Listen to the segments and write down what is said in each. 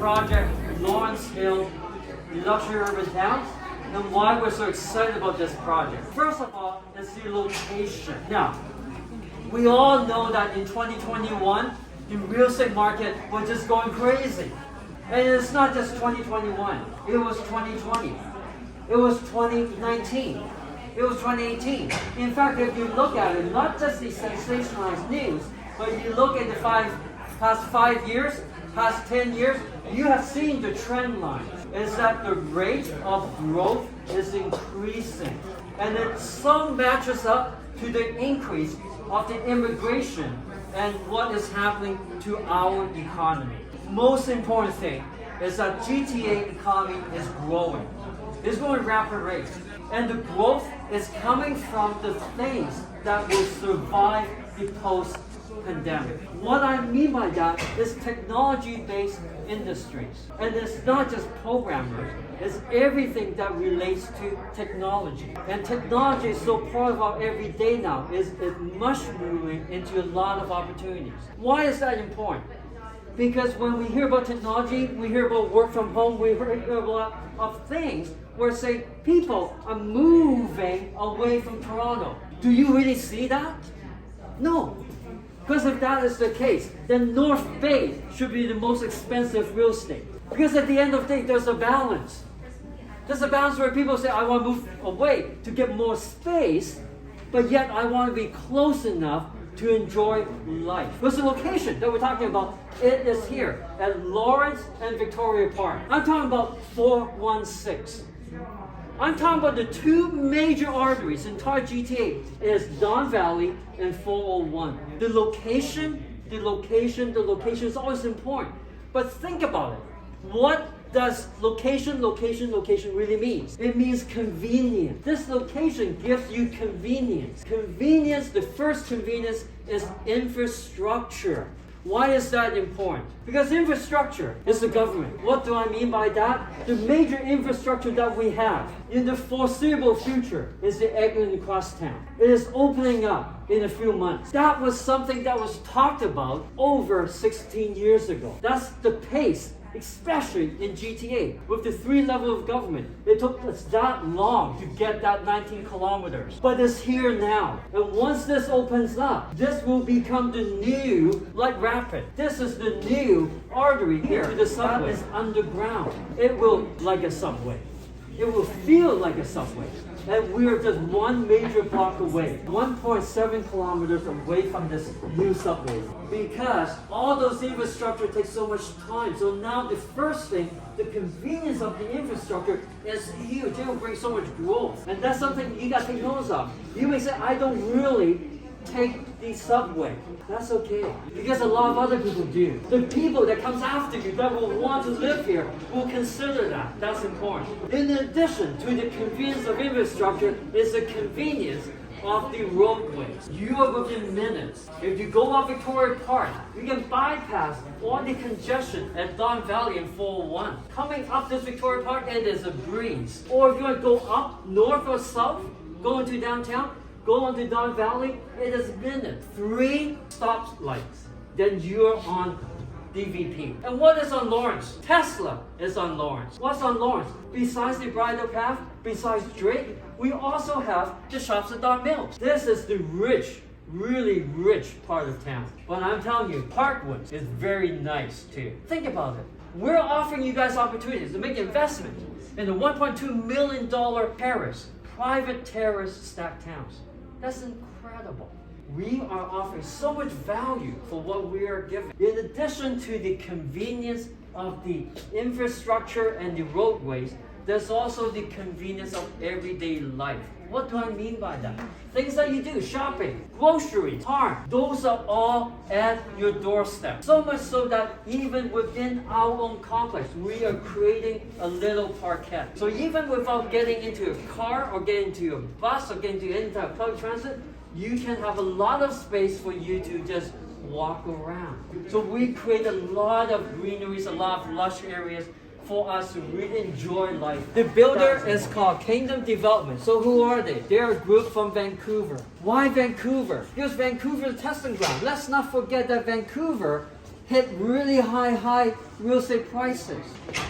project, Lawrence Hill, luxury urban towns, and why we're so excited about this project. First of all, is the location. Now, we all know that in 2021, the real estate market was just going crazy. And it's not just 2021, it was 2020, it was 2019, it was 2018. In fact, if you look at it, not just the sensationalized news, but you look at the past 5 years, past 10 years, you have seen the trend line. Is that the rate of growth is increasing. And it so matches up to the increase of the immigration and what is happening to our economy. Most important thing is that GTA economy is growing. It's going at rapid rates. And the growth is coming from the things that will survive the post-pandemic. What I mean by that is technology-based industries. And it's not just programmers, it's everything that relates to technology. And technology is so part of our everyday now, it's mushrooming into a lot of opportunities. Why is that important? Because when we hear about technology, we hear about work from home, we hear a lot of things where say people are moving away from Toronto. Do you really see that? No. Because if that is the case, then North Bay should be the most expensive real estate. Because at the end of the day, there's a balance. There's a balance where people say, I want to move away to get more space, but yet I want to be close enough to enjoy life. Because the location that we're talking about, it is here at Lawrence and Victoria Park. I'm talking about 416. I'm talking about the two major arteries in entire GTA is Don Valley and 401. The location is always important. But think about it. What does location really means? It means convenience. This location gives you convenience. Convenience, the first convenience is infrastructure. Why is that important? Because infrastructure is the government. What do I mean by that? The major infrastructure that we have in the foreseeable future is the Eglinton Crosstown. It is opening up in a few months. That was something that was talked about over 16 years ago. That's the pace, especially in GTA. With the 3 levels of government, it took us that long to get that 19 kilometers. But it's here now. And once this opens up, this will become the new light rapid. This is the new artery here to the subway. That is underground. It will like a subway. It will feel like a subway. And we are just one major block away, 1.7 kilometers away from this new subway. Because all those infrastructure takes so much time. So now the first thing, the convenience of the infrastructure is huge. It will bring so much growth. And that's something you got to take notice of. You may say, I don't really take the subway. That's okay. Because a lot of other people do. The people that comes after you that will want to live here will consider that. That's important. In addition to the convenience of infrastructure is the convenience of the roadways. You are within minutes. If you go off Victoria Park, you can bypass all the congestion at Don Valley and 401. Coming up this Victoria Park, it is a breeze. Or if you want to go up north or south, go into downtown, go on to Don Valley, it is minutes. 3 stop lights. Then you're on DVP. And what is on Lawrence? Tesla is on Lawrence. What's on Lawrence? Besides the bridle path, besides Drake, we also have the shops at Don Mills. This is the rich, really rich part of town. But I'm telling you, Parkwood is very nice too. Think about it. We're offering you guys opportunities to make investment in the $1.2 million terrace, private terrace stacked towns. That's incredible. We are offering so much value for what we are giving. In addition to the convenience of the infrastructure and the roadways, there's also the convenience of everyday life. What do I mean by that? Things that you do, shopping, groceries, farm, those are all at your doorstep. So much so that even within our own complex, we are creating a little parquet. So even without getting into a car or getting into a bus or getting into any type of public transit, you can have a lot of space for you to just walk around. So we create a lot of greeneries, a lot of lush areas for us to really enjoy life. The builder is called Kingdom Development. So who are they? They're a group from Vancouver. Why Vancouver? Because Vancouver is a testing ground. Let's not forget that Vancouver hit really high real estate prices.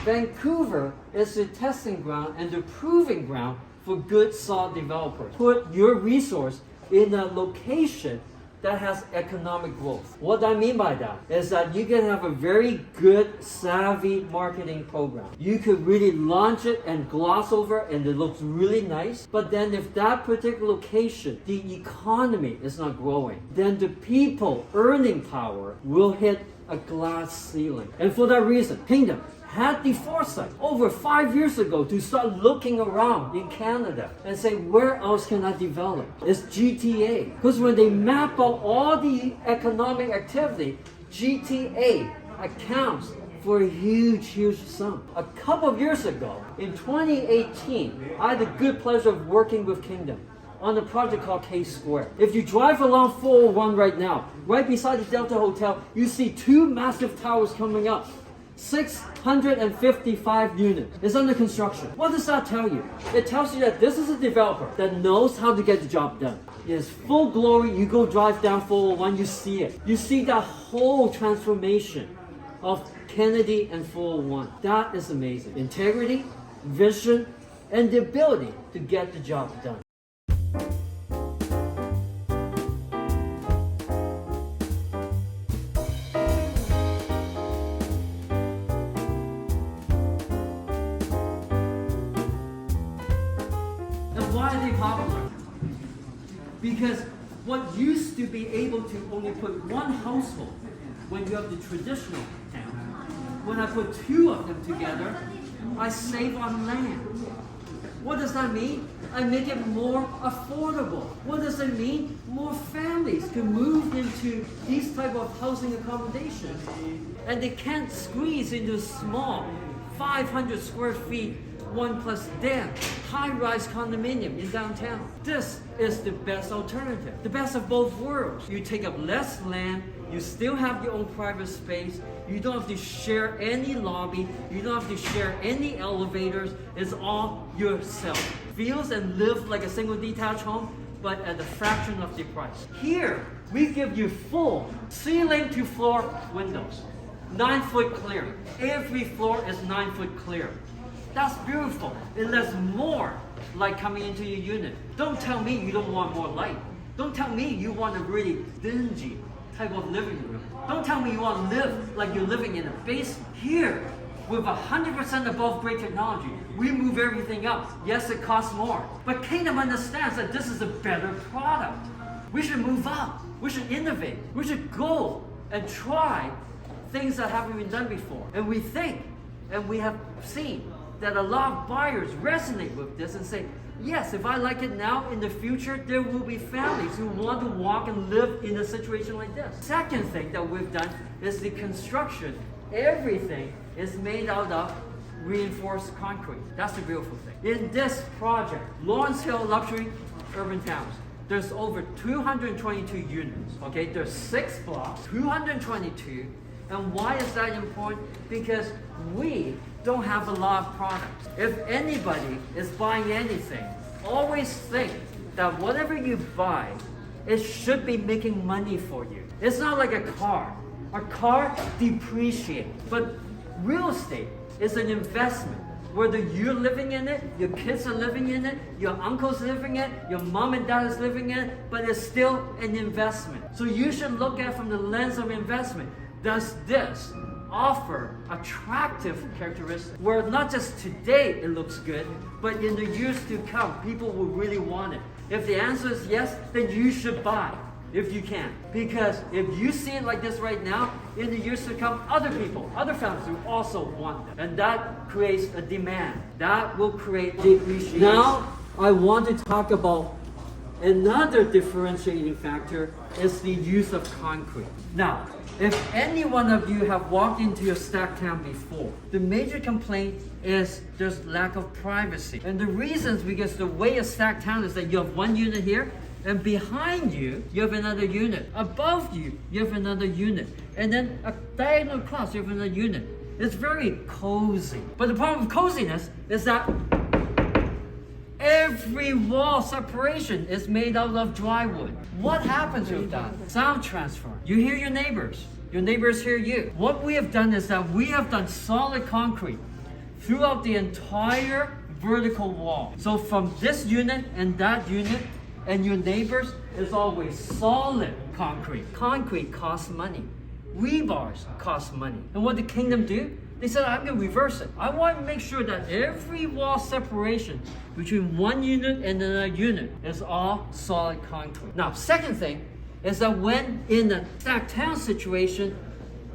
Vancouver is the testing ground and the proving ground for good, solid developers. Put your resource in a location that has economic growth. What I mean by that is that you can have a very good, savvy marketing program. You could really launch it and gloss over and it looks really nice. But then if that particular location, the economy is not growing, then the people earning power will hit a glass ceiling. And for that reason, Kingdom had the foresight over 5 years ago to start looking around in Canada and say, where else can I develop? It's GTA. Because when they map out all the economic activity, GTA accounts for a huge sum. A couple of years ago, in 2018, I had the good pleasure of working with Kingdom on a project called K Square. If you drive along 401 right now, right beside the Delta Hotel, you see two massive towers coming up. 655 units. It's under construction. What does that tell you? It tells you that this is a developer that knows how to get the job done. It's full glory. You go drive down 401, you see it. You see that whole transformation of Kennedy and 401. That is amazing. Integrity, vision, and the ability to get the job done. Why are they popular? Because what used to be able to only put one household when you have the traditional town, when I put two of them together, I save on land. What does that mean? I make it more affordable. What does it mean? More families can move into these type of housing accommodations, and they can't squeeze into small 500 square feet 1+ den, high-rise condominium in downtown. This is the best alternative, the best of both worlds. You take up less land, you still have your own private space, you don't have to share any lobby, you don't have to share any elevators, it's all yourself. Feels and lives like a single detached home, but at a fraction of the price. Here, we give you full ceiling to floor windows, 9 foot clear. Every floor is 9 foot clear. That's beautiful. It lets more light coming into your unit. Don't tell me you don't want more light. Don't tell me you want a really dingy type of living room. Don't tell me you want to live like you're living in a basement. Here, with 100% above grade technology, we move everything up. Yes, it costs more, but Kingdom understands that this is a better product. We should move up. We should innovate. We should go and try things that haven't been done before. And we think, and we have seen, that a lot of buyers resonate with this and say, yes, if I like it now, in the future, there will be families who want to walk and live in a situation like this. Second thing that we've done is the construction. Everything is made out of reinforced concrete. That's the beautiful thing. In this project, Lawrence Hill Luxury Urban Towns, there's over 222 units. Okay, there's 6 blocks, 222. And why is that important? Because we don't have a lot of products. If anybody is buying anything, always think that whatever you buy, it should be making money for you. It's not like a car. A car depreciates, but real estate is an investment. Whether you're living in it, your kids are living in it, your uncle's living in it, your mom and dad is living in it, but it's still an investment. So you should look at it from the lens of investment. Does this offer attractive characteristics where not just today it looks good, but in the years to come, people will really want it? If the answer is yes, then you should buy if you can. Because if you see it like this right now, in the years to come, other people, other families will also want them. And that creates a demand. That will create depreciation. Now, I want to talk about another differentiating factor is the use of concrete. Now, if any one of you have walked into a stacked town before, the major complaint is there's lack of privacy. And the reasons because the way a stacked town is that you have one unit here, and behind you, you have another unit. Above you, you have another unit. And then a diagonal across, you have another unit. It's very cozy. But the problem with coziness is that every wall separation is made out of drywood. What happens with that? Sound transfer. You hear your neighbors Your neighbors hear you. What we have done is that we have done solid concrete throughout the entire vertical wall. So from this unit and that unit and your neighbors is always solid concrete. Concrete costs money. Rebars cost money. And what did Kingdom do? They said, I'm going to reverse it. I want to make sure that every wall separation between one unit and another unit is all solid concrete. Now, second thing is that when in a downtown situation,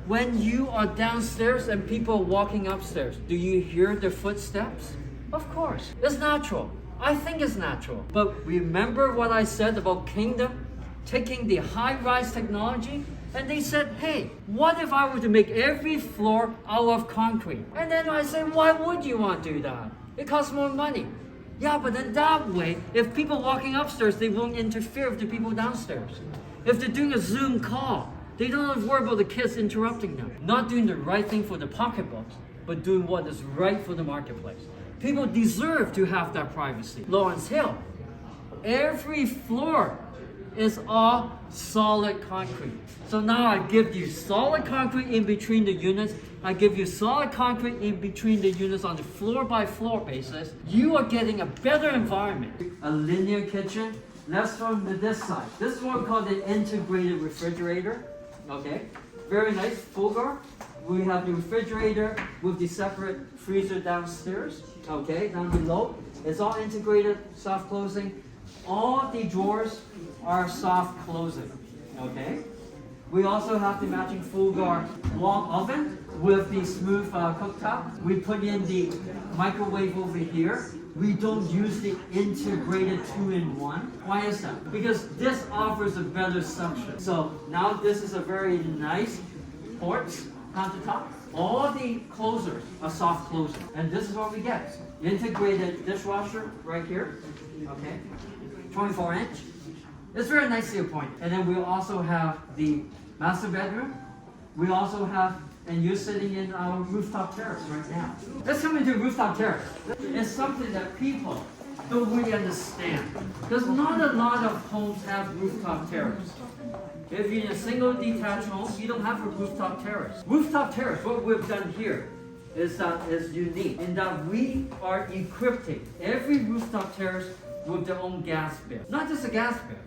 when you are downstairs and people are walking upstairs, do you hear their footsteps? Of course. It's natural. I think it's natural. But remember what I said about Kingdom taking the high-rise technology? And they said, hey, what if I were to make every floor out of concrete? And then I said, why would you want to do that? It costs more money. Yeah, but then that way, if people walking upstairs, they won't interfere with the people downstairs. If they're doing a Zoom call, they don't have to worry about the kids interrupting them. Not doing the right thing for the pocketbooks, but doing what is right for the marketplace. People deserve to have that privacy. Lawrence Hill, every floor is all solid concrete. So now I give you solid concrete in between the units. I give you solid concrete in between the units on the floor by floor basis. You are getting a better environment. A linear kitchen. Let's from this side. This one called the integrated refrigerator. Okay, very nice, full guard. We have the refrigerator with the separate freezer downstairs. Okay, down below. It's all integrated, soft closing. All the drawers are soft closing. Okay. We also have the matching full guard wall oven with the smooth cooktop. We put in the microwave over here. We don't use the integrated 2-in-1. Why is that? Because this offers a better suction. So now this is a very nice quartz countertop. All the closers are soft closing. And this is what we get. Integrated dishwasher right here. Okay. 24-inch. It's very nicely appointed. And then we also have the master bedroom. We also have, and you're sitting in our rooftop terrace right now. Let's come into rooftop terrace. It's something that people don't really understand. Because not a lot of homes have rooftop terrace. If you're in a single detached home, you don't have a rooftop terrace. Rooftop terrace, what we've done here is that is unique in that we are equipping every rooftop terrace with their own gas bill. Not just a gas bill.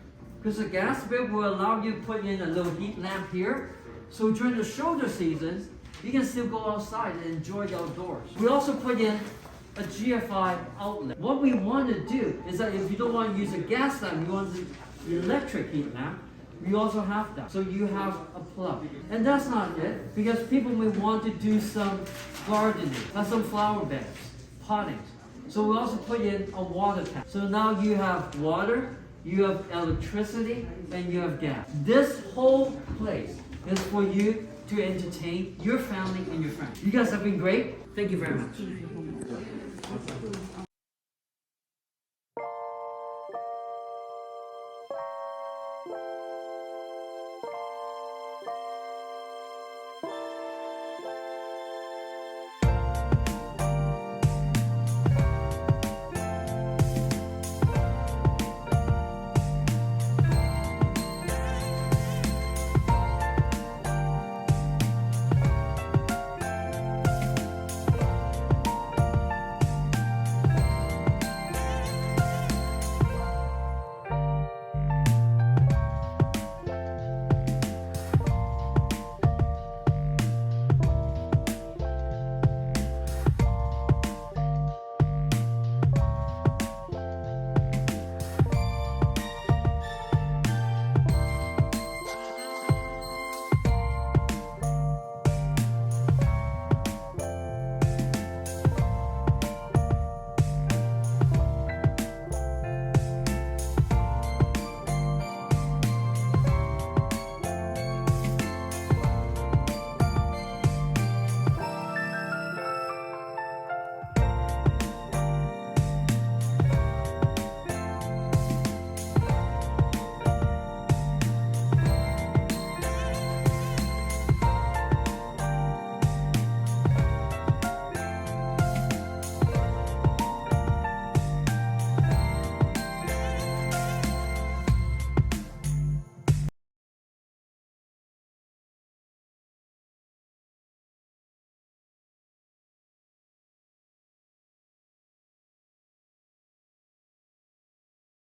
Because the gas bill will allow you to put in a little heat lamp here. So during the shoulder seasons, you can still go outside and enjoy the outdoors. We also put in a GFI outlet. What we want to do is that if you don't want to use a gas lamp, you want the electric heat lamp, we also have that. So you have a plug. And that's not it, because people may want to do some gardening, have some flower beds, potting. So we also put in a water tank. So now you have water, you have electricity, and you have gas. This whole place is for you to entertain your family and your friends. You guys have been great. Thank you very much.